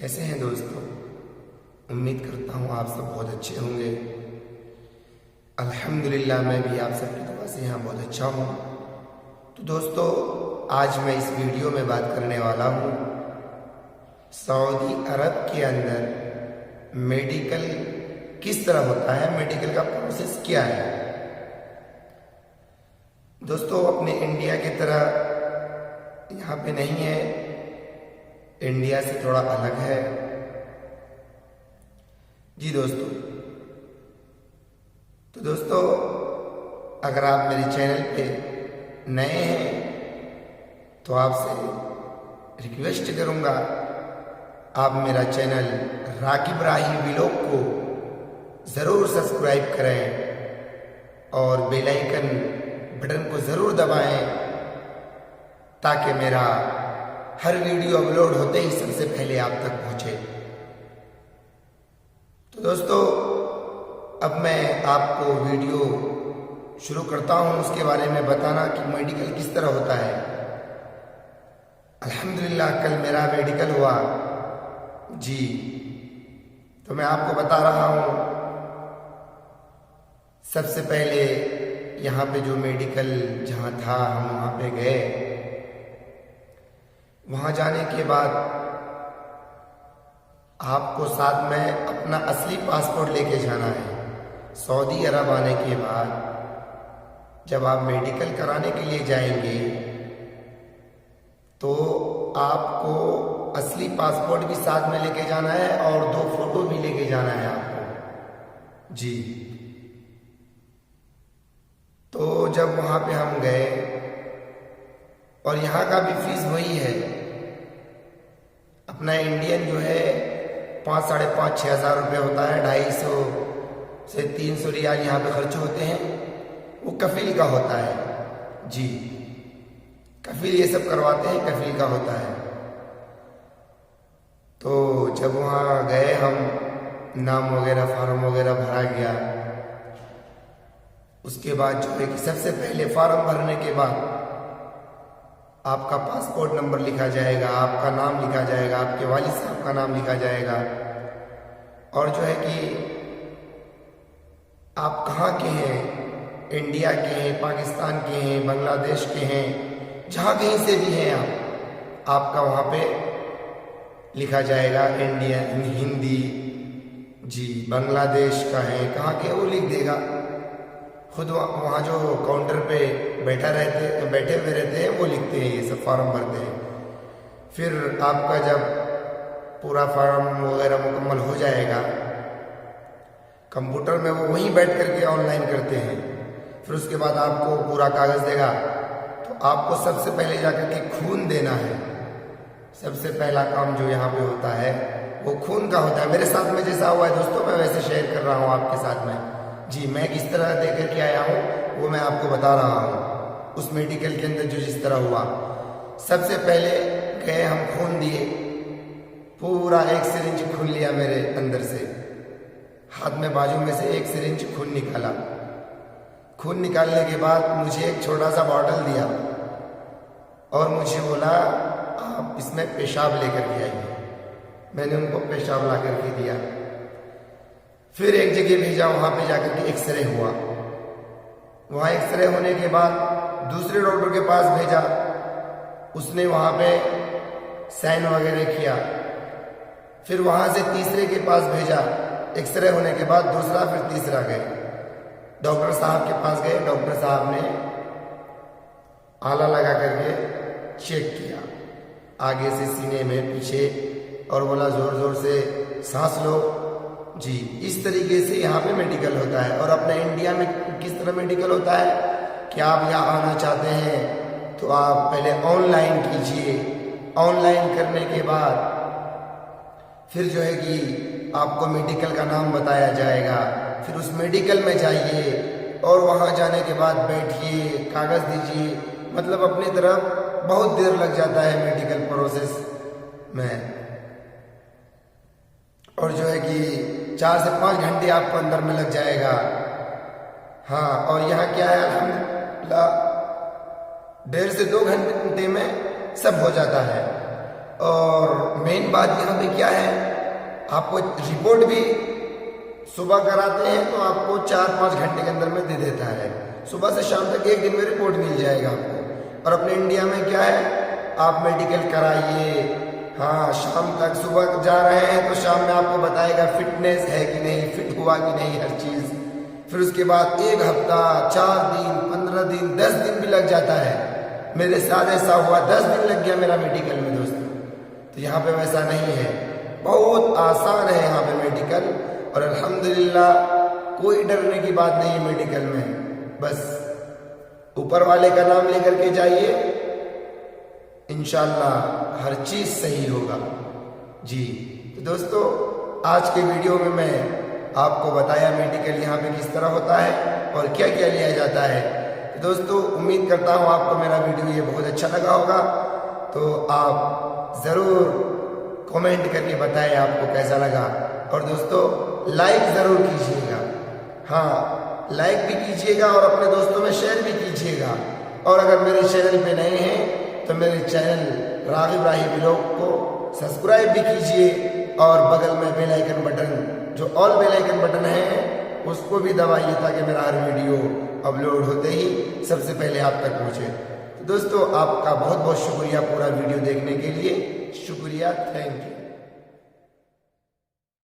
कैसे हैं दोस्तों। उम्मीद करता हूँ आप सब बहुत अच्छे होंगे। अल्हम्दुलिल्लाह मैं भी आप सबकी दुआ से यहाँ बहुत अच्छा हूँ। तो दोस्तों आज मैं इस वीडियो में बात करने वाला हूँ सऊदी अरब के अंदर मेडिकल किस तरह होता है, मेडिकल का प्रोसेस क्या है। दोस्तों अपने इंडिया की तरह यहाँ पे नहीं है, इंडिया से थोड़ा अलग है जी दोस्तों। तो दोस्तों अगर आप मेरे चैनल पे नए हैं तो आपसे रिक्वेस्ट करूंगा आप मेरा चैनल राकिब राही व्लॉग को ज़रूर सब्सक्राइब करें और बेल आइकन बटन को ज़रूर दबाएं ताकि मेरा हर वीडियो अपलोड होते ही सबसे पहले आप तक पहुंचे। तो दोस्तों अब मैं आपको वीडियो शुरू करता हूं उसके बारे में बताना कि मेडिकल किस तरह होता है। अल्हम्दुलिल्लाह कल मेरा मेडिकल हुआ जी, तो मैं आपको बता रहा हूं। सबसे पहले यहाँ पे जो मेडिकल जहाँ था हम वहाँ पे गए। वहाँ जाने के बाद आपको साथ में अपना असली पासपोर्ट लेके जाना है। सऊदी अरब आने के बाद जब आप मेडिकल कराने के लिए जाएंगे तो आपको असली पासपोर्ट भी साथ में लेके जाना है और 2 फोटो भी लेके जाना है आपको जी। तो जब वहाँ पे हम गए और यहाँ का भी फीस वही है, अपना इंडियन जो है 5, साढ़े 5, 6 हज़ार रुपये होता है। 250 से 300 रियाल यहाँ पे खर्च होते हैं, वो कफील का होता है जी। कफील ये सब करवाते हैं, कफील का होता है। तो जब वहाँ गए हम, नाम वगैरह फार्म वगैरह भरा गया। उसके बाद जो है कि सबसे पहले फार्म भरने के बाद आपका पासपोर्ट नंबर लिखा जाएगा, आपका नाम लिखा जाएगा, आपके वालिद साहब का नाम लिखा जाएगा और जो है कि आप कहाँ के हैं, इंडिया के हैं, पाकिस्तान के हैं, बांग्लादेश के हैं, जहाँ कहीं से भी हैं आपका वहाँ पे लिखा जाएगा। इंडिया हिंदी जी, बांग्लादेश का है, कहाँ के वो लिख देगा। खुद वहाँ जो काउंटर पे बैठे हुए रहते हैं वो लिखते हैं, ये सब फॉर्म भरते हैं। फिर आपका जब पूरा फॉर्म वगैरह मुकम्मल हो जाएगा, कंप्यूटर में वो वहीं बैठ करके ऑनलाइन करते हैं। फिर उसके बाद आपको पूरा कागज़ देगा, तो आपको सबसे पहले जाकर के खून देना है। सबसे पहला काम जो यहाँ पे होता है वो खून का होता है। मेरे साथ में जैसा हुआ है दोस्तों, मैं वैसे शेयर कर रहा हूँ आपके साथ में जी। मैं किस तरह दे करके आया हूँ वो मैं आपको बता रहा हूँ। उस मेडिकल के अंदर जो जिस तरह हुआ, सबसे पहले गए हम, खून दिए, पूरा 1 सिरिंज खून लिया मेरे अंदर से, हाथ में बाजू में से 1 सिरिंज खून निकाला। खून निकालने के बाद मुझे एक छोटा सा बॉटल दिया और मुझे बोला आप इसमें पेशाब लेकर के आइए। मैंने उनको पेशाब ला करके दिया। फिर एक जगह भेजा, वहाँ पे जाकर के एक्सरे हुआ। वहाँ एक्सरे होने के बाद दूसरे डॉक्टर के पास भेजा, उसने वहाँ पे साइन वगैरह किया। फिर वहाँ से तीसरे के पास भेजा, एक्सरे होने के बाद दूसरा, फिर तीसरा गए, डॉक्टर साहब के पास गए। डॉक्टर साहब ने आला लगा करके चेक किया, आगे से सीने में, पीछे, और बोला जोर जोर से सांस लो जी। इस तरीके से यहाँ पे मेडिकल होता है। और अपने इंडिया में किस तरह मेडिकल होता है कि आप यहाँ आना चाहते हैं तो आप पहले ऑनलाइन कीजिए। ऑनलाइन करने के बाद फिर जो है कि आपको मेडिकल का नाम बताया जाएगा। फिर उस मेडिकल में जाइए और वहाँ जाने के बाद बैठिए, कागज़ दीजिए। मतलब अपनी तरफ बहुत देर लग जाता है मेडिकल प्रोसेस में। और जो है कि 4 से 5 घंटे आपको अंदर में लग जाएगा। हाँ, और यहाँ क्या है अल्हम्दुलिल्लाह 1.5 से 2 घंटे में सब हो जाता है। और मेन बात यहाँ पे क्या है, आपको रिपोर्ट भी सुबह कराते हैं तो आपको 4-5 घंटे के अंदर में दे देता है। सुबह से शाम तक 1 दिन में रिपोर्ट मिल जाएगा आपको। और अपने इंडिया में क्या है, आप मेडिकल कराइए, हाँ शाम तक, सुबह जा रहे हैं तो शाम में आपको बताएगा फिटनेस है कि नहीं, फिट हुआ कि नहीं, हर चीज। फिर उसके बाद 1 हफ्ता, 4 दिन, 15 दिन, 10 दिन भी लग जाता है। मेरे साथ ऐसा हुआ, 10 दिन लग गया मेरा मेडिकल में दोस्तों। तो यहाँ पे वैसा नहीं है, बहुत आसान है यहाँ पे मेडिकल। और अल्हम्दुलिल्लाह कोई डरने की बात नहीं है मेडिकल में, बस ऊपर वाले का नाम लेकर के जाइए, इंशाल्लाह हर चीज सही होगा जी। तो दोस्तों आज के वीडियो में मैं आपको बताया मेडिकल यहाँ पे किस तरह होता है और क्या क्या लिया जाता है। तो दोस्तों उम्मीद करता हूँ आपको मेरा वीडियो ये बहुत अच्छा लगा होगा। तो आप जरूर कमेंट करके बताएं आपको कैसा लगा। और दोस्तों लाइक जरूर कीजिएगा, हाँ लाइक भी कीजिएगा और अपने दोस्तों में शेयर भी कीजिएगा। और अगर मेरे चैनल पे नए हैं तो मेरे चैनल रागिब राही व्लॉग को सब्सक्राइब भी कीजिए और बगल में बेल आइकन बटन, जो ऑल बेल आइकन बटन है, उसको भी दबाइए ताकि मेरा हर वीडियो अपलोड होते ही सबसे पहले आप तक पहुंचे। तो दोस्तों आपका बहुत बहुत शुक्रिया पूरा वीडियो देखने के लिए, शुक्रिया, थैंक यू।